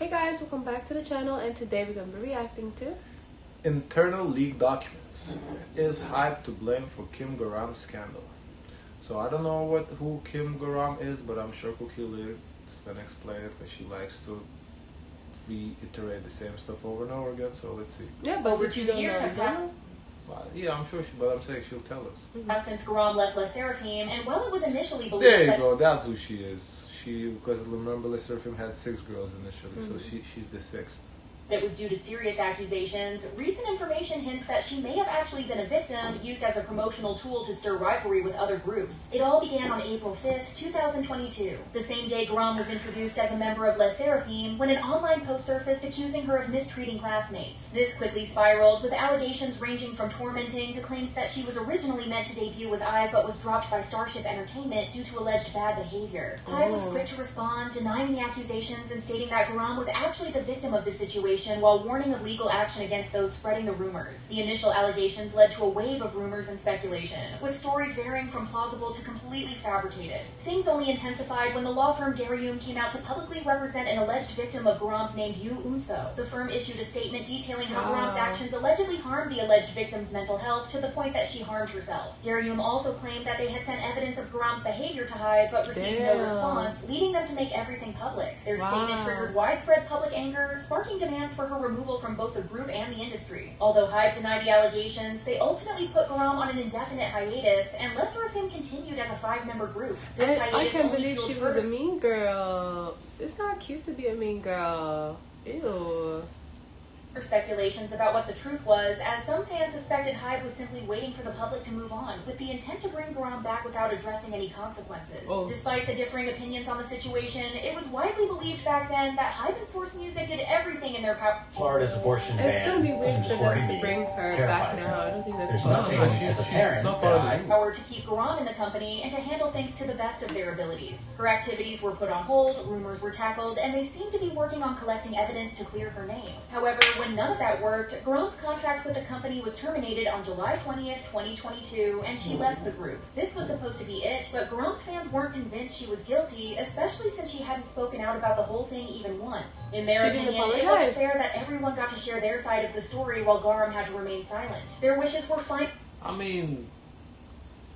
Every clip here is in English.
Hey guys, welcome back to the channel, and today we're going to be reacting to Internal leak documents. Is HYBE to blame for Kim Garam's scandal? So I don't know who Kim Garam is, but I'm sure Cookie Lee is gonna explain it because she likes to reiterate the same stuff over and over again. So let's see. Yeah, but Over 2 years have passed Yeah, I'm sure but I'm saying she'll tell us. since Garam left Les Seraphim, and while it was initially believed There you that go. That's who she is. Because remember, Les Seraphim had 6 girls initially, so she's the 6th. it was due to serious accusations, recent information hints that she may have actually been a victim used as a promotional tool to stir rivalry with other groups. It all began on April 5th, 2022. The same day Garam was introduced as a member of Les Seraphim when an online post surfaced accusing her of mistreating classmates. This quickly spiraled, with allegations ranging from tormenting to claims that she was originally meant to debut with HYBE but was dropped by Starship Entertainment due to alleged bad behavior. HYBE was quick to respond, denying the accusations and stating that Garam was actually the victim of the situation, while warning of legal action against those spreading the rumors. The initial allegations led to a wave of rumors and speculation, with stories varying from plausible to completely fabricated. Things only intensified when the law firm Garam came out to publicly represent an alleged victim of Garam's named Yu Unso. The firm issued a statement detailing how Garam's actions allegedly harmed the alleged victim's mental health to the point that she harmed herself. Garam also claimed that they had sent evidence of Garam's behavior to HYBE but received no response, leading them to make everything public. Their statement triggered widespread public anger, sparking demands for her removal from both the group and the industry. Although HYBE denied the allegations, they ultimately put Garam on an indefinite hiatus, and Les Seraphim continued as a 5-member group. I can't believe she was a mean girl. It's not cute to be a mean girl. Ew. Speculations about what the truth was, as some fans suspected HYBE was simply waiting for the public to move on, with the intent to bring Garam back without addressing any consequences. Despite the differing opinions on the situation, it was widely believed back then that HYBE and Source Music did everything in their power. Florida's abortion ban. It's gonna be weird for them to bring her back now. I don't think that's There's possible. nothing as a parent Power to keep Garam in the company and to handle things to the best of their abilities. Her activities were put on hold, rumors were tackled, and they seemed to be working on collecting evidence to clear her name. However, when none of that worked, Garam's contract with the company was terminated on July 20th, 2022, and she left the group. This was supposed to be it, but Garam's fans weren't convinced she was guilty, especially since she hadn't spoken out about the whole thing even once. In their opinion, it wasn't fair that everyone got to share their side of the story while Garam had to remain silent. Their wishes were fine. I mean,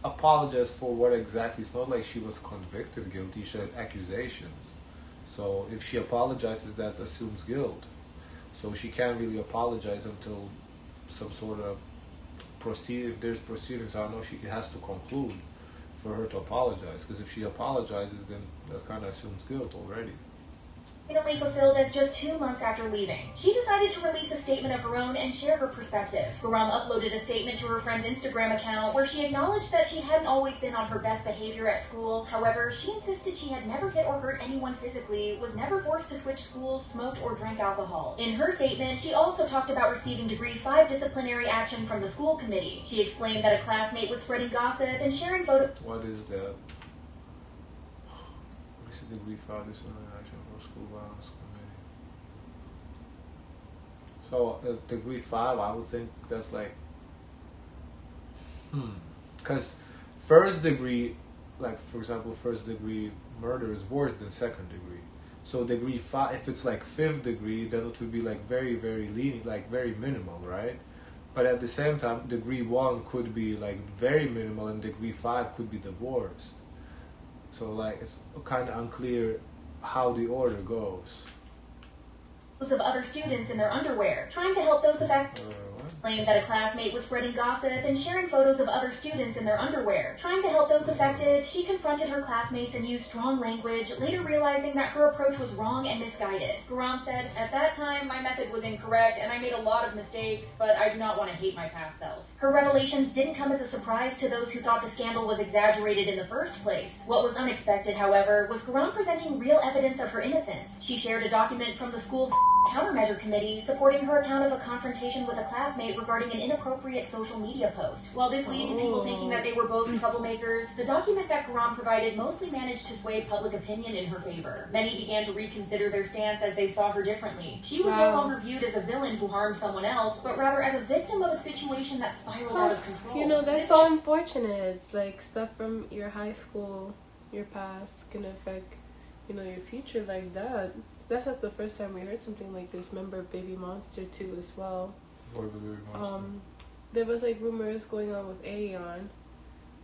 apologize for what exactly? It's not like she was convicted guilty. She had accusations. So if she apologizes, that assumes guilt. So she can't really apologize until some sort of if there's proceedings. I don't know. It has to conclude for her to apologize. Because if she apologizes, then that kind of assumes guilt already. Finally fulfilled as just 2 months after leaving. She decided to release a statement of her own and share her perspective. Garam uploaded a statement to her friend's Instagram account where she acknowledged that she hadn't always been on her best behavior at school. However, she insisted she had never hit or hurt anyone physically, was never forced to switch schools, smoked, or drank alcohol. In her statement, she also talked about receiving Degree 5 disciplinary action from the school committee. She explained that a classmate was spreading gossip and sharing photos. What is that? What is the Degree 5 disciplinary action from school violence committee? So Degree 5, I would think that's like, because first degree, like for example, first degree murder is worse than second degree. So Degree 5, if it's like 5th degree, then it would be like very, very lenient, like very minimal, right? But at the same time, Degree 1 could be like very minimal, and Degree 5 could be the worst. So like it's kind of unclear how the order goes. Of other students in their underwear, trying to help those affected. Claimed that a classmate was spreading gossip and sharing photos of other students in their underwear. Trying to help those affected, she confronted her classmates and used strong language, later realizing that her approach was wrong and misguided. Garam said, "At that time, my method was incorrect and I made a lot of mistakes, but I do not want to hate my past self." Her revelations didn't come as a surprise to those who thought the scandal was exaggerated in the first place. What was unexpected, however, was Garam presenting real evidence of her innocence. She shared a document from the school countermeasure committee supporting her account of a confrontation with a classmate regarding an inappropriate social media post. While this led to people thinking that they were both troublemakers, the document that Garam provided mostly managed to sway public opinion in her favor. Many began to reconsider their stance as they saw her differently. She was no longer viewed as a villain who harmed someone else, but rather as a victim of a situation that spiraled out of control. You know, that's so unfortunate. It's like stuff from your high school, your past can affect, you know, your future like that. that's not the first time we heard something like this. Remember Baby Monster 2 as well. What the Baby Monster? There was like rumors going on with Aeon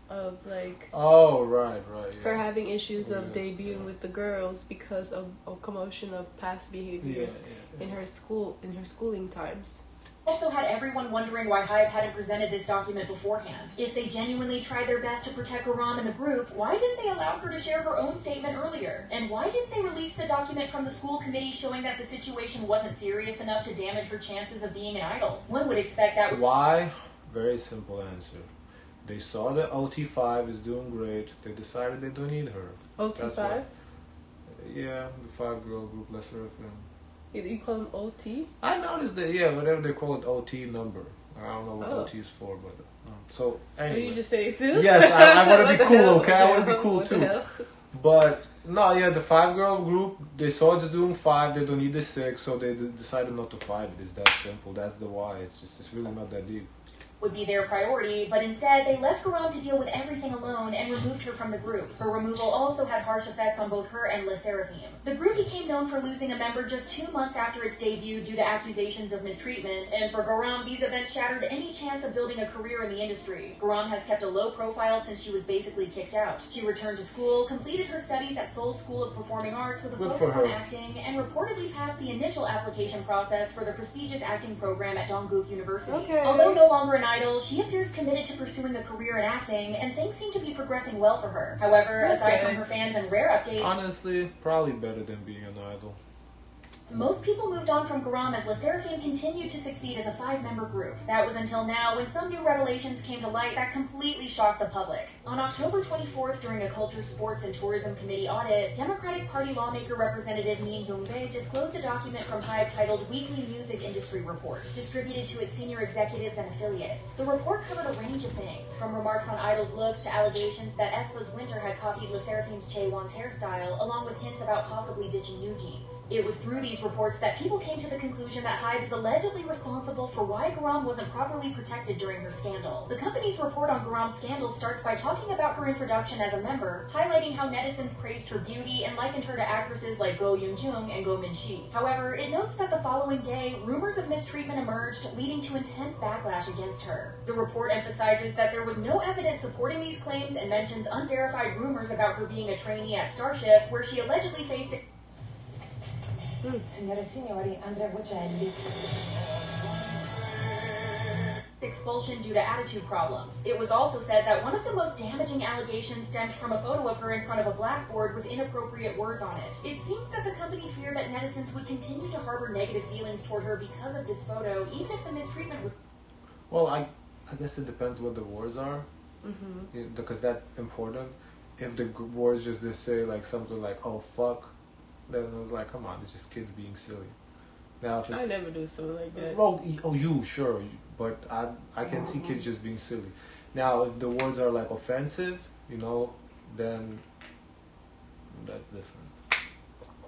of like Oh, right. her having issues of Yeah, debuting yeah. with the girls because of a commotion of past behaviors Yeah. in her schooling times. Also had everyone wondering why HYBE hadn't presented this document beforehand. If they genuinely tried their best to protect Garam and the group, why didn't they allow her to share her own statement earlier? And why didn't they release the document from the school committee showing that the situation wasn't serious enough to damage her chances of being an idol? One would expect that. Why? Very simple answer. They saw that OT5 is doing great. They decided they don't need her. That's why. OT5? Yeah, the 5-girl group, Lesser FM. You call them OT? I noticed that, yeah, whatever they call it, OT number. I don't know what Oh. OT is for, but so Oh, anyway. you just say it too? Yes, I want to What be the cool, hell? okay? I want to be cool What the too. hell? But no, yeah, the 5-girl group, they saw it's doing 5, they don't need the 6, so they decided not to fight it. It's that simple. That's the why. It's really not that deep. Would be their priority, but instead they left Garam to deal with everything alone and removed her from the group. Her removal also had harsh effects on both her and Le Seraphim. The group became known for losing a member just 2 months after its debut due to accusations of mistreatment, and for Garam, these events shattered any chance of building a career in the industry. Garam has kept a low profile since she was basically kicked out. She returned to school, completed her studies at Seoul School of Performing Arts with a Good focus for on her. acting, and reportedly passed the initial application process for the prestigious acting program at Dongguk University. Okay. Although no longer an idol, she appears committed to pursuing a career in acting, and things seem to be progressing well for her. However, That's aside good. from her fans and rare updates, Honestly, probably better than being an idol. most people moved on from Garam as Le Seraphim continued to succeed as a 5-member group. That was until now, when some new revelations came to light that completely shocked the public. On October 24th, during a Culture, Sports, and Tourism Committee audit, Democratic Party lawmaker Representative Min Young-bae disclosed a document from HYBE titled Weekly Music Industry Report, distributed to its senior executives and affiliates. The report covered a range of things, from remarks on idols' looks to allegations that aespa's Winter had copied Le Seraphim's Chaewon's hairstyle, along with hints about possibly ditching new jeans. It was through these reports that people came to the conclusion that HYBE is allegedly responsible for why Garam wasn't properly protected during her scandal. The company's report on Garam's scandal starts by talking about her introduction as a member, highlighting how netizens praised her beauty and likened her to actresses like Go Yoon-jung and Go Min-shi. However, it notes that the following day, rumors of mistreatment emerged, leading to intense backlash against her. The report emphasizes that there was no evidence supporting these claims and mentions unverified rumors about her being a trainee at Starship, where she allegedly faced Signore e signori, Andrea Bocelli. expulsion due to attitude problems. It was also said that one of the most damaging allegations stemmed from a photo of her in front of a blackboard with inappropriate words on it. It seems that the company feared that netizens would continue to harbor negative feelings toward her because of this photo, even if the mistreatment was... Well, I guess it depends what the words are, because that's important. If the words just say like something like "oh fuck," then it was like, come on, it's just kids being silly. Now if it's I never do something like that. you sure, but I can see kids just being silly. Now if the words are like offensive, then that's different.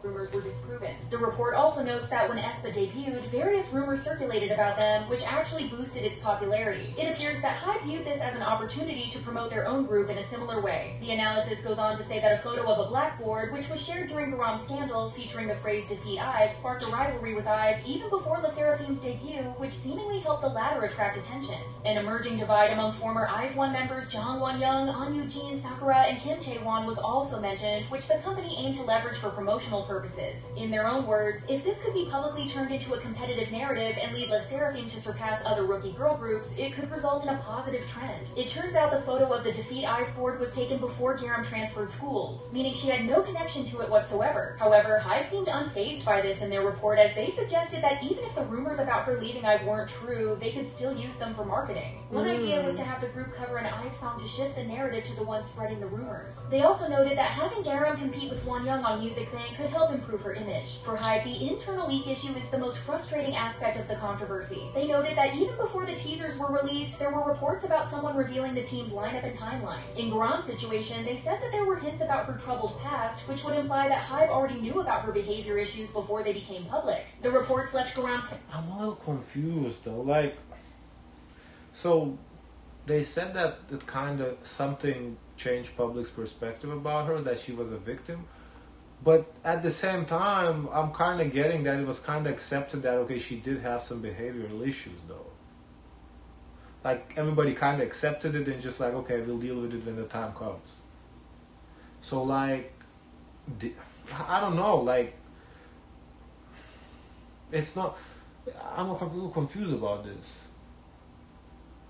rumors were disproven. The report also notes that when aespa debuted, various rumors circulated about them, which actually boosted its popularity. It appears that HYBE viewed this as an opportunity to promote their own group in a similar way. The analysis goes on to say that a photo of a blackboard, which was shared during Garam's scandal, featuring the phrase "defeat IVE," sparked a rivalry with IVE even before Le Seraphim's debut, which seemingly helped the latter attract attention. An emerging divide among former IZ*ONE members Jang Won-young, An Yoo-jin, Sakura, and Kim Chae-won was also mentioned, which the company aimed to leverage for promotional purposes. In their own words, if this could be publicly turned into a competitive narrative and lead Le Seraphim to surpass other rookie girl groups, it could result in a positive trend. It turns out the photo of the Defeat IVE board was taken before Garam transferred schools, meaning she had no connection to it whatsoever. However, HYBE seemed unfazed by this in their report, as they suggested that even if the rumors about her leaving IVE weren't true, they could still use them for marketing. One idea was to have the group cover an IVE song to shift the narrative to the one spreading the rumors. They also noted that having Garam compete with Won-young on Music Bank could help improve her image. For HYBE, the internal leak issue is the most frustrating aspect of the controversy. They noted that even before the teasers were released, there were reports about someone revealing the team's lineup and timeline. In Garam's situation, they said that there were hints about her troubled past, which would imply that HYBE already knew about her behavior issues before they became public. The reports left Garam's... I'm a little confused though. So they said that it kind of something changed public's perspective about her, that she was a victim. But at the same time, I'm kind of getting that it was kind of accepted that, okay, she did have some behavioral issues, though. Like, everybody kind of accepted it and just like, okay, we'll deal with it when the time comes. So, like, I don't know, like, it's not, I'm a little confused about this.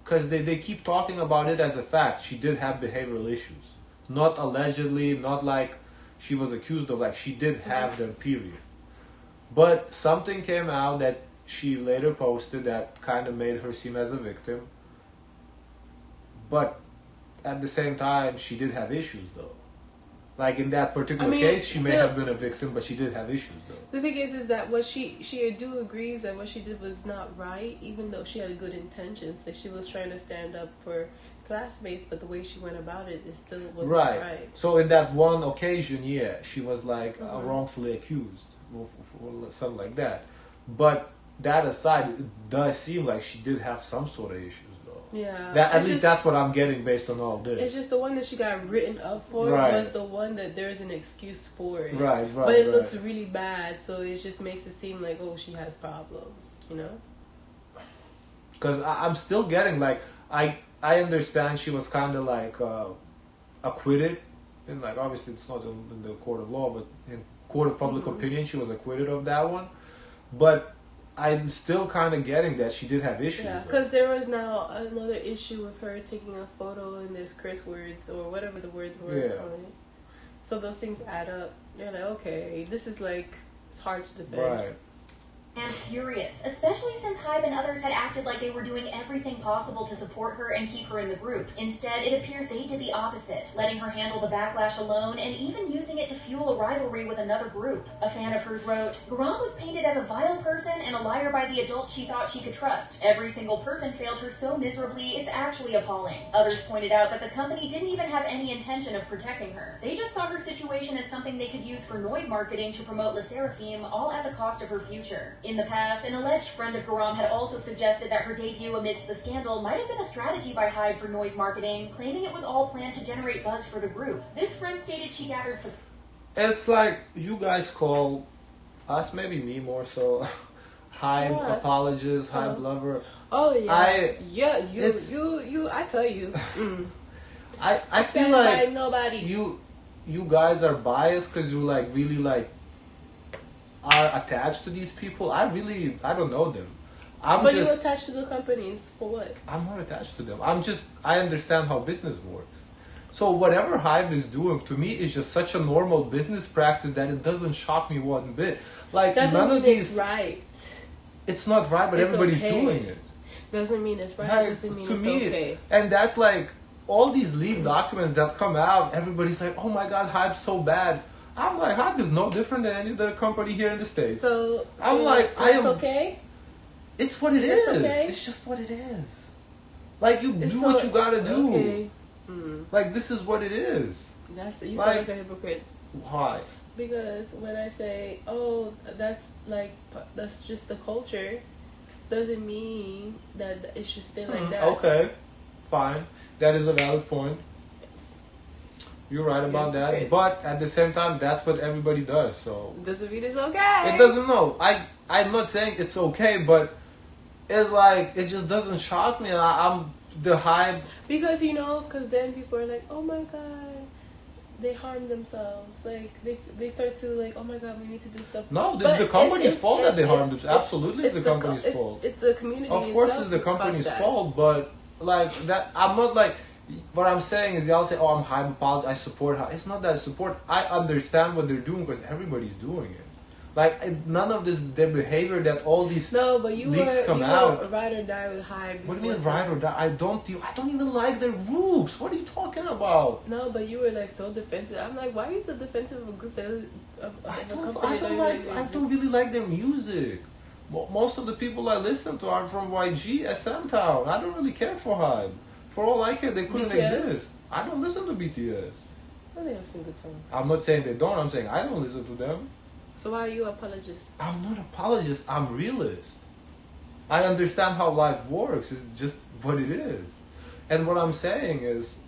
Because they keep talking about it as a fact. She did have behavioral issues. Not allegedly, not like she was accused of, like, she did have them, period. But something came out that she later posted that kind of made her seem as a victim. But at the same time, she did have issues, though. Like, in that particular case, she may have been a victim, but she did have issues, though. The thing is that what she do agrees that what she did was not right, even though she had good intentions. Like, she was trying to stand up for classmates, but the way she went about it, it still wasn't right. So in that one occasion, yeah, she was like wrongfully accused, or something like that. But that aside, it does seem like she did have some sort of issues. Yeah, at least that's what I'm getting based on all this. It's just the one that she got written up for was the one that there's an excuse for it. Right. But it looks really bad, so it just makes it seem like, oh, she has problems, you know? Because I'm still getting, like, I understand she was kind of like acquitted, and like obviously it's not in the court of law, but in court of public opinion, she was acquitted of that one. But I'm still kind of getting that she did have issues. Yeah, because there was now another issue with her taking a photo and there's curse words or whatever the words were on it. So those things add up. You're like, okay, this is like, it's hard to defend. Right. And furious, especially since HYBE and others had acted like they were doing everything possible to support her and keep her in the group. Instead, it appears they did the opposite, letting her handle the backlash alone and even using it to fuel a rivalry with another group. A fan of hers wrote, Garam was painted as a vile person and a liar by the adults she thought she could trust. Every single person failed her so miserably, it's actually appalling. Others pointed out that the company didn't even have any intention of protecting her. They just saw her situation as something they could use for noise marketing to promote Le Seraphim, all at the cost of her future. In the past, an alleged friend of Garam had also suggested that her debut amidst the scandal might have been a strategy by HYBE for noise marketing, claiming it was all planned to generate buzz for the group. This friend stated she gathered support. It's like you guys call us, maybe me more so, HYBE apologist, HYBE lover. Oh yeah, I tell you, I feel like by nobody. You guys are biased because you like really like are attached to these people. I don't know them. But you're attached to the companies for what? I'm not attached to them. I understand how business works. So whatever HYBE is doing to me is just such a normal business practice that it doesn't shock me one bit. Like none of these. It's right. It's not right, but everybody's doing it. Doesn't mean it's right. Like, doesn't mean to it's me, okay. And that's like all these leaked documents that come out. Everybody's like, "Oh my God, HYBE's so bad." I'm like, HYBE is no different than any other company here in the States. So I'm like, it's okay? It's what it is. Okay? It's just what it is. Like, you do what you gotta do. Okay. Like, this is what it is. You sound like a hypocrite. Why? Because when I say, oh, that's just the culture, doesn't mean that it should stay like that. Okay. Fine. That is a valid point. You're right about that, great. But at the same time, that's what everybody does. So doesn't mean it's okay. It doesn't know. I'm not saying it's okay, but it's like it just doesn't shock me. And I'm the HYBE because because then people are like, oh my God, they harm themselves. Like they start to like, oh my God, we need to do stuff. No, this is the company's fault that they harmed themselves. Absolutely, it's the company's fault. It's the community. Of course, it's the company's fault, but like that, I'm not like. What I'm saying is, y'all say, "Oh, I'm HYBE apologist. I support HYBE." It's not that I support. I understand what they're doing because everybody's doing it. Like none of this, their behavior that all these leaks come out. Were ride or die with HYBE. What do you mean ride or die? I don't even like their groups. What are you talking about? No, but you were like so defensive. I'm like, why are you so defensive of a group that is I don't really like their music. Most of the people I listen to are from YG, SM Town. I don't really care for HYBE. For all I care, they couldn't exist. I don't listen to BTS. Well, they have some good songs. I'm not saying they don't. I'm saying I don't listen to them. So why are you apologist? I'm not apologist. I'm realist. I understand how life works. It's just what it is. And what I'm saying is,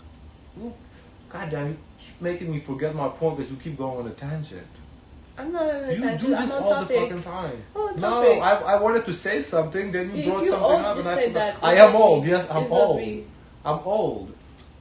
God damn, you keep making me forget my point because you keep going on a tangent. I'm not on You tangent. do this I'm on all topic. the fucking time. I'm on No, topic. I wanted to say something, then you brought you something old, up, just and say I forgot. that. I It's am not old. me. Yes, I'm It's not old. me. I'm old.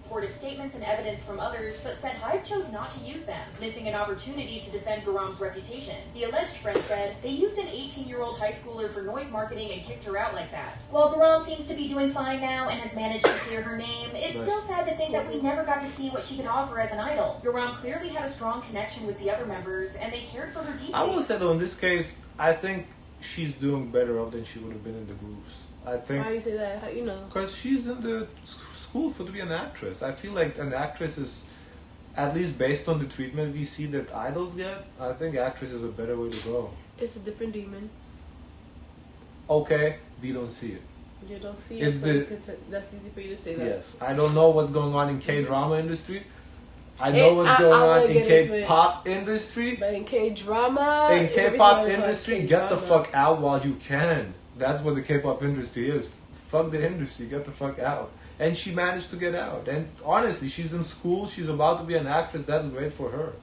Reported statements and evidence from others, but said HYBE chose not to use them, missing an opportunity to defend Garam's reputation. The alleged friend said, they used an 18-year-old high schooler for noise marketing and kicked her out like that. While Garam seems to be doing fine now and has managed to clear her name, it's still sad to think that we never got to see what she could offer as an idol. Garam clearly had a strong connection with the other members, and they cared for her deeply. I will say though, in this case, I think she's doing better off than she would have been in the groups. I think. Why do you say that? How you know? Because she's in the school to be an actress. I feel like an actress is, at least based on the treatment we see that idols get, I think actress is a better way to go. It's a different demon. Okay, we don't see it. You don't see It's it, so that's easy for you to say that. Yes, I don't know what's going on in K-drama industry. I know what's going I on wanna in get into K-pop industry. But in K-drama... In it's a reason K-pop why they call it industry, get the K-drama. fuck out while you can. That's what the K-pop industry is. Fuck the industry, get the fuck out. And she managed to get out. And honestly, she's in school, she's about to be an actress, that's great for her.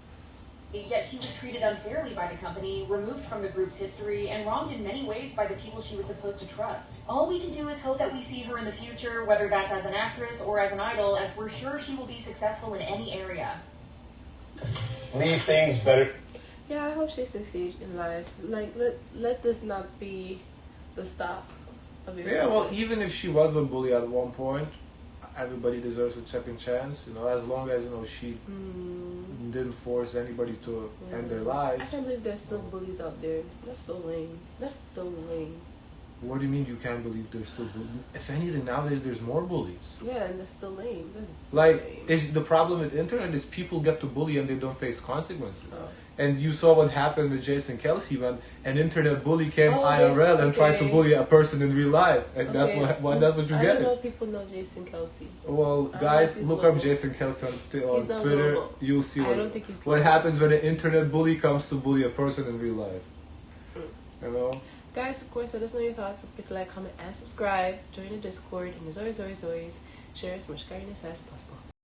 Yet she was treated unfairly by the company, removed from the group's history, and wronged in many ways by the people she was supposed to trust. All we can do is hope that we see her in the future, whether that's as an actress or as an idol, as we're sure she will be successful in any area. Leave things better. Yeah, I hope she succeeds in life. Like, let this not be the stop of your Yeah, success. well, even if she was a bully at one point, everybody deserves a second chance, you know, as long as, you know, she didn't force anybody to end their lives. I can't believe there's still bullies out there. That's so lame. That's so lame. What do you mean you can't believe there's still bullies? If anything, nowadays there's more bullies. Yeah, and that's still lame. That's so Like, lame. is the problem with internet is people get to bully and they don't face consequences. Oh. And you saw what happened with Jason Kelsey when an internet bully came Oh, IRL and yes, tried to okay. bully a person in real life, and Okay. that's what you I get. don't know if people know Jason Kelsey. Well, I don't guys, know if he's look global. up Jason Kelsey on He's not Twitter. global. You'll see I don't think he's what global. happens when an internet bully comes to bully a person in real life. You know. Guys, of course, let us know your thoughts. Don't forget to like, comment, and subscribe. Join the Discord. And as always, share as much kindness as possible.